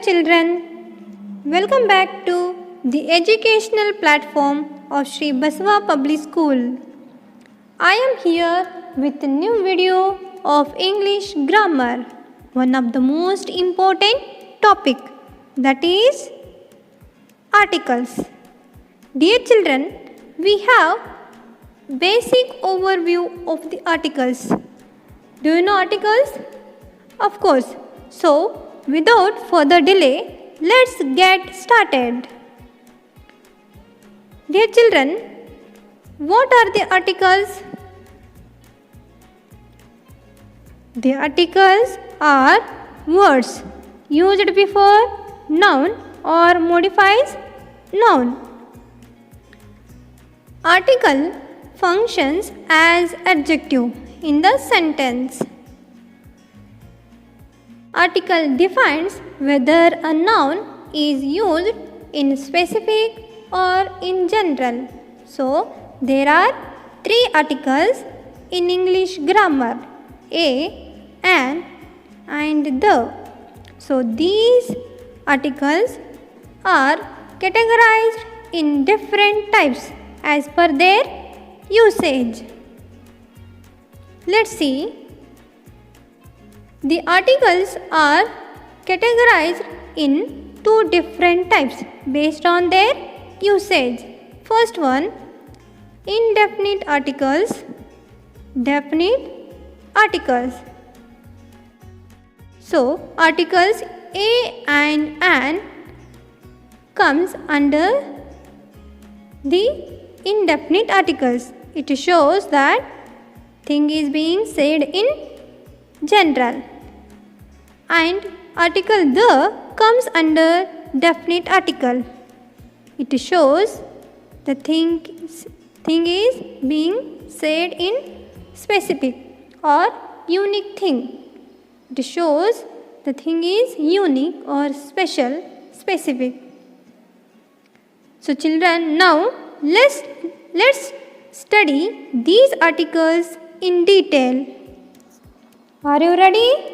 children, welcome back to the educational platform of Sri Basava Public School. I am here with a new video of English grammar, one of the most important topic, that is articles. Dear children, we have basic overview of the articles. Do you know articles? Of course. So, without further delay, let's get started. Dear children, what are the articles? The articles are words used before noun or modifies noun. Article functions as adjective in the sentence. Article defines whether a noun is used in specific or in general. So, there are three articles in English grammar: a, an, and the. So, these articles are categorized in different types as per their usage. Let's see. The articles are categorized in two different types based on their usage. First one, indefinite articles, definite articles. So, articles a and an comes under the indefinite articles. It shows that thing is being said in general. And article the comes under definite article. It shows the thing is being said in specific or unique thing. It shows the thing is unique or special, specific. So children, now let's study these articles in detail. Are you ready?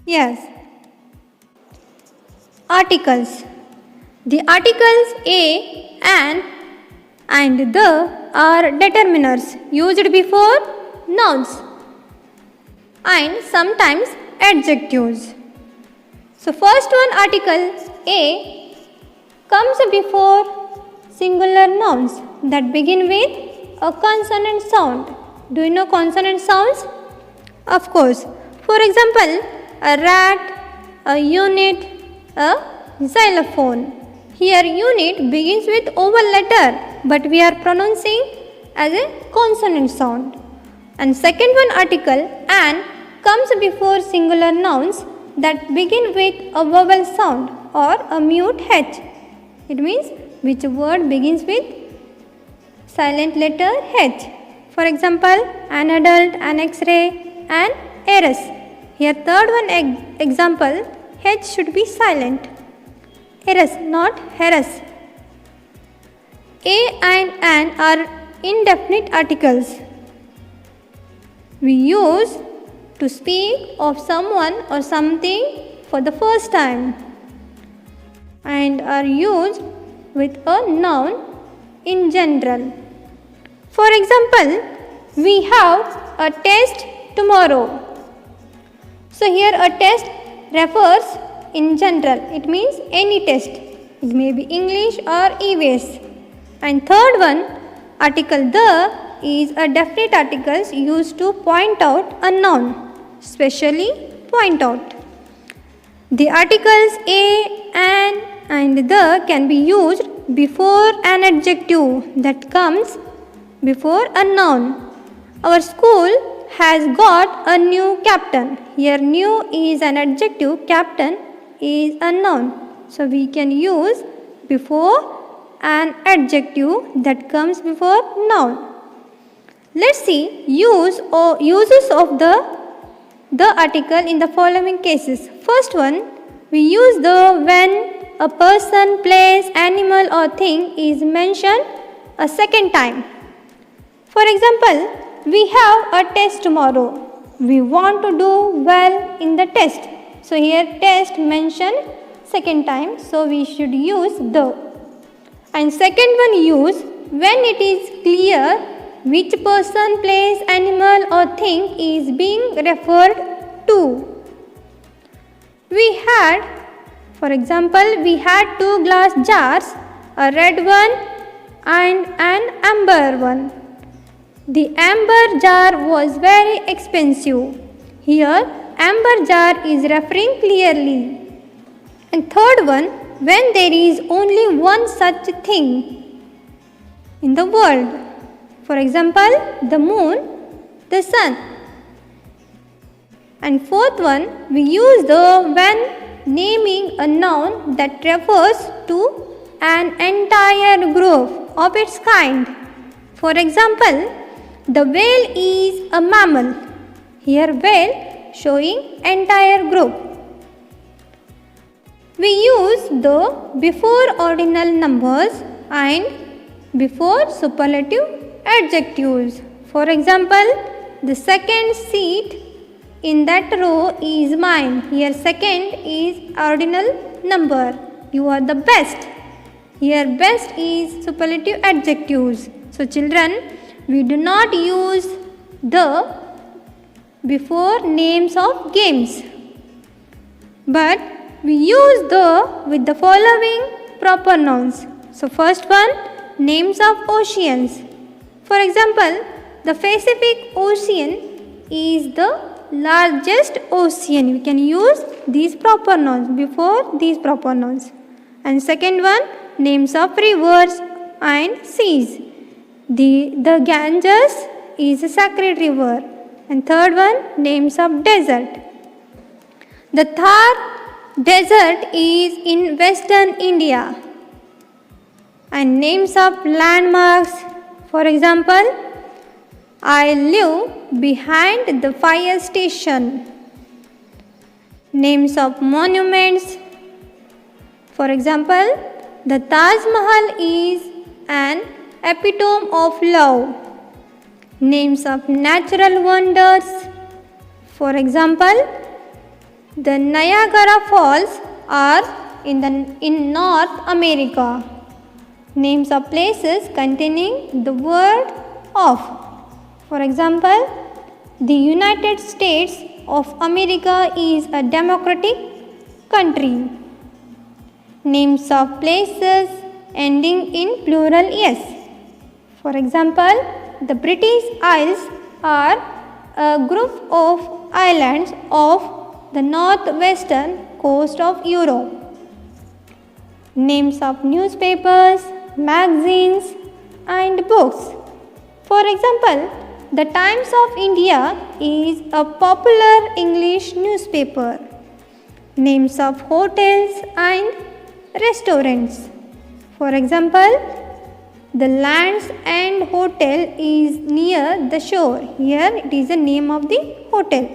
Yes. Articles. The articles a, an, and the are determiners used before nouns and sometimes adjectives. So first one, article a comes before singular nouns that begin with a consonant sound. Do you know consonant sounds? Of course. For example, a rat, a unit, a xylophone. Here unit begins with vowel letter, but we are pronouncing as a consonant sound. And second one, article an comes before singular nouns that begin with a vowel sound or a mute h. It means which word begins with silent letter h. For example, an adult, an X-ray, and heiress. Here third one example, h should be silent. Heiress, not heiress. A and an are indefinite articles. We use to speak of someone or something for the first time and are used with a noun in general. For example, we have a test tomorrow. So here a test refers in general. It means any test. It may be English or EVS. And third one, article the is a definite article used to point out a noun, specially point out. The articles a, an, and the can be used before an adjective that comes before a noun. Our school has got a new captain. Here new is an adjective, captain is a noun. So we can use before an adjective that comes before noun. Let's see uses of the article in the following cases. First one, we use the when a person, place, animal or thing is mentioned a second time. For example, we have a test tomorrow. We want to do well in the test. So here test mentioned second time, so we should use the. And second one use when it is clear which person, place, animal or thing is being referred to. For example, we had 2 glass jars, a red one and an amber one. The amber jar was very expensive. Here, amber jar is referring clearly. And third one, when there is only one such thing in the world. For example, the moon, the sun. And fourth one, we use the when naming a noun that refers to an entire group of its kind. For example, the whale is a mammal. Here whale showing entire group. We use the before ordinal numbers and before superlative adjectives. For example, the second seat in that row is mine. Here second is ordinal number. You are the best. Here best is superlative adjectives. So children, we do not use the before names of games, but we use the with the following proper nouns. So first one, names of oceans. For example, the Pacific Ocean is the largest ocean. We can use these proper nouns before these proper nouns. And second one, names of rivers and seas. The Ganges is a sacred river. And third one, names of desert. The Thar desert is in western India. And names of landmarks. For example, I live behind the fire station. Names of monuments. For example, the Taj Mahal is an epitome of love. Names of natural wonders. For example, the Niagara Falls are in North America. Names of places containing the word of. For example, the United States of America is a democratic country. Names of places ending in plural s. For example, the British Isles are a group of islands off the northwestern coast of Europe. Names of newspapers, magazines and books. For example, the Times of India is a popular English newspaper. Names of hotels and restaurants. For example, the Land's End Hotel is near the shore. Here it is the name of the hotel.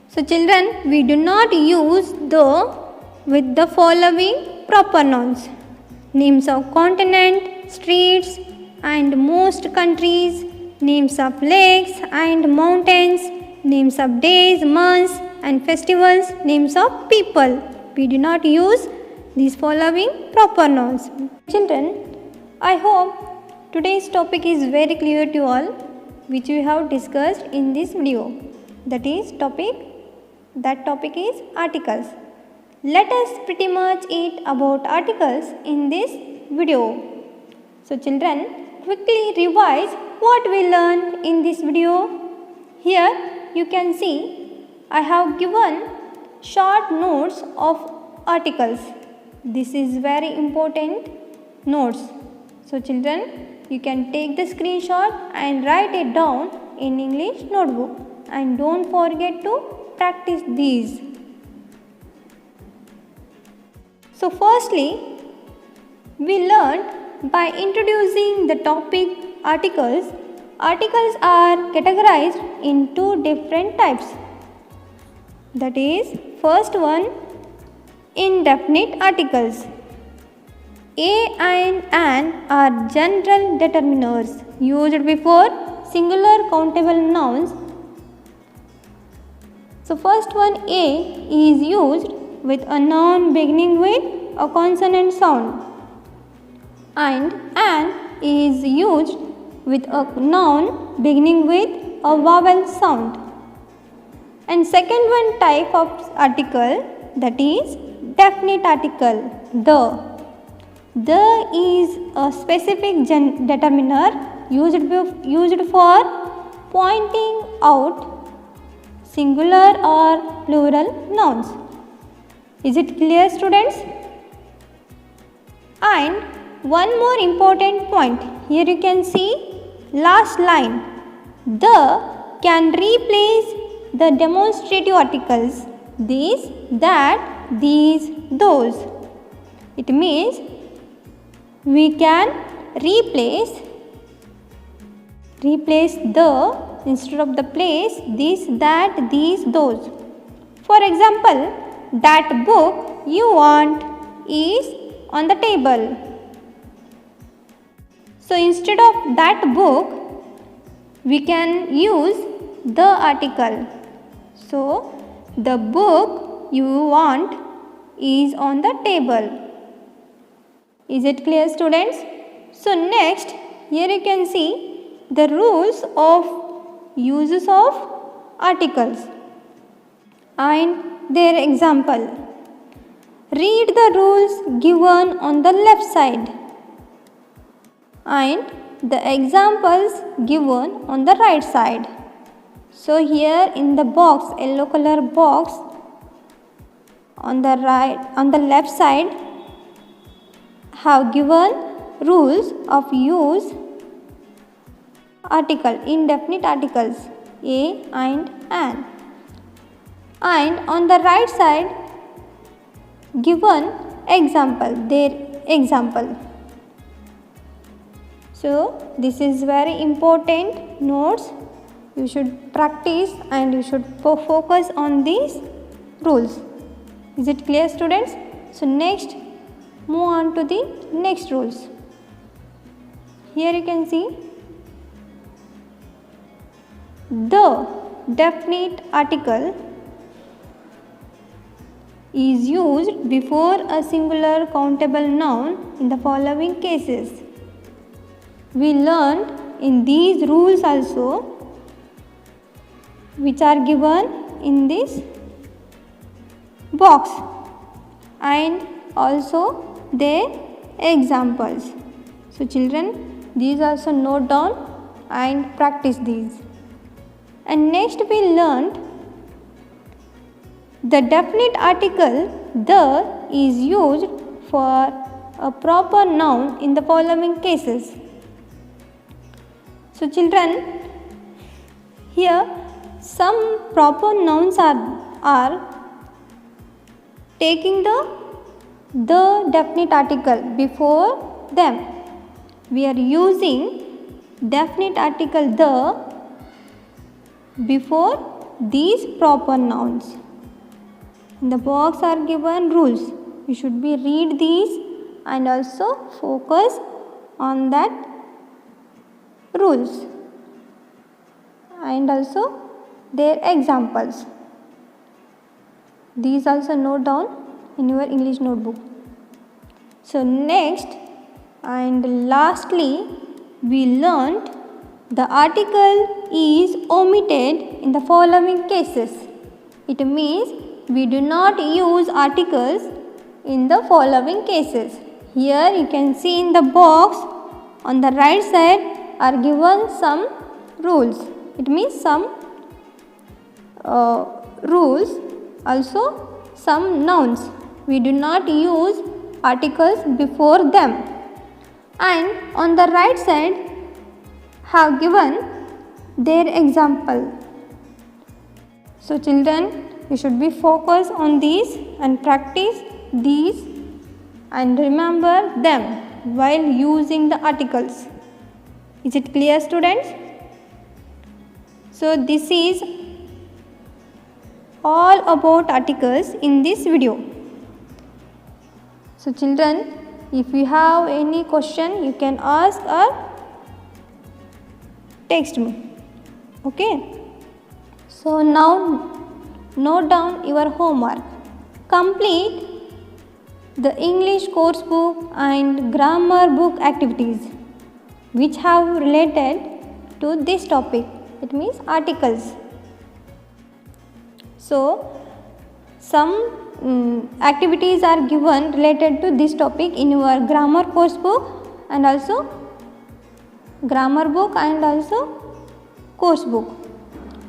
So children, we do not use the with the following proper nouns. Names of continent, streets and most countries, names of lakes and mountains, names of days, months and festivals, names of people. We do not use these following proper nouns. Children, I hope today's topic is very clear to all, which we have discussed in this video. That topic is articles. Let us pretty much it about articles in this video. So children, quickly revise what we learned in this video. Here you can see I have given short notes of articles. This is very important notes. So children, you can take the screenshot and write it down in English notebook, and don't forget to practice these. So firstly, we learned by introducing the topic articles. Articles are categorized in two different types. That is, first one, indefinite articles. A and an are general determiners used before singular countable nouns So first one, A is used with a noun beginning with a consonant sound, and an is used with a noun beginning with a vowel sound. And second one type of article, that is definite article, the. The is a specific determiner used for pointing out singular or plural nouns. Is it clear, students? And one more important point, here you can see last line, the can replace the demonstrative articles this, that, these, those. It means we can replace the instead of the place, this, that, these, those. For example, that book you want is on the table. So instead of that book, we can use the article. So the book you want is on the table. Is it clear, students? So next, here you can see the rules of uses of articles and their example. Read the rules given on the left side and the examples given on the right side. So here in the box, yellow color box, on the left side have given rules of use article, indefinite articles a and an. And on the right side given example, their example. So this is very important notes. You should practice and you should focus on these rules. Is it clear, students? So next, move on to the next rules. Here you can see the definite article is used before a singular countable noun in the following cases. We learned in these rules also, which are given in this box, and also their examples. So children, these also note down and practice these. And next we learned the definite article the is used for a proper noun in the following cases. So children, here some proper nouns are taking the definite article before them. We are using definite article the before these proper nouns. In the box are given rules. You should be read these and also focus on that rules and also their examples. These also note down in your English notebook. So next and lastly, we learnt the article is omitted in the following cases. It means we do not use articles in the following cases. Here you can see in the box on the right side are given some rules. It means some rules, also some nouns. We do not use articles before them. And on the right side have given their example. So children, you should be focused on these and practice these and remember them while using the articles. Is it clear, students? So this is all about articles in this video. So children, if you have any question, you can ask or text me. Okay. So now note down your homework. Complete the English course book and grammar book activities which have related to this topic. It means articles. So, some activities are given related to this topic in your grammar course book and also grammar book and also course book.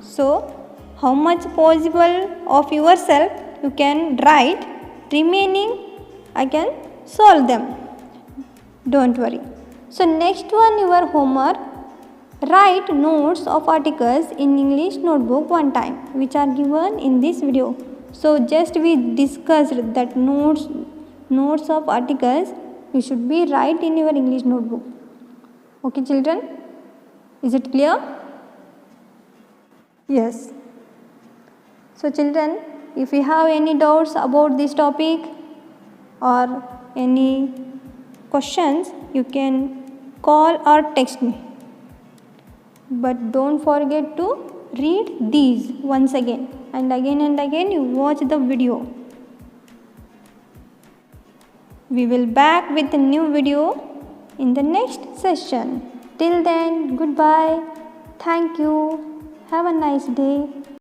So, how much possible of yourself you can write, remaining I can solve them. Don't worry. So, next one your homework. Write notes of articles in English notebook one time which are given in this video. So, just we discussed that notes of articles you should be write in your English notebook. Okay children, is it clear? Yes. So children, if you have any doubts about this topic or any questions, you can call or text me. But don't forget to read these once again and again you watch the video. We will back with a new video in the next session. Till then, goodbye. Thank you. Have a nice day.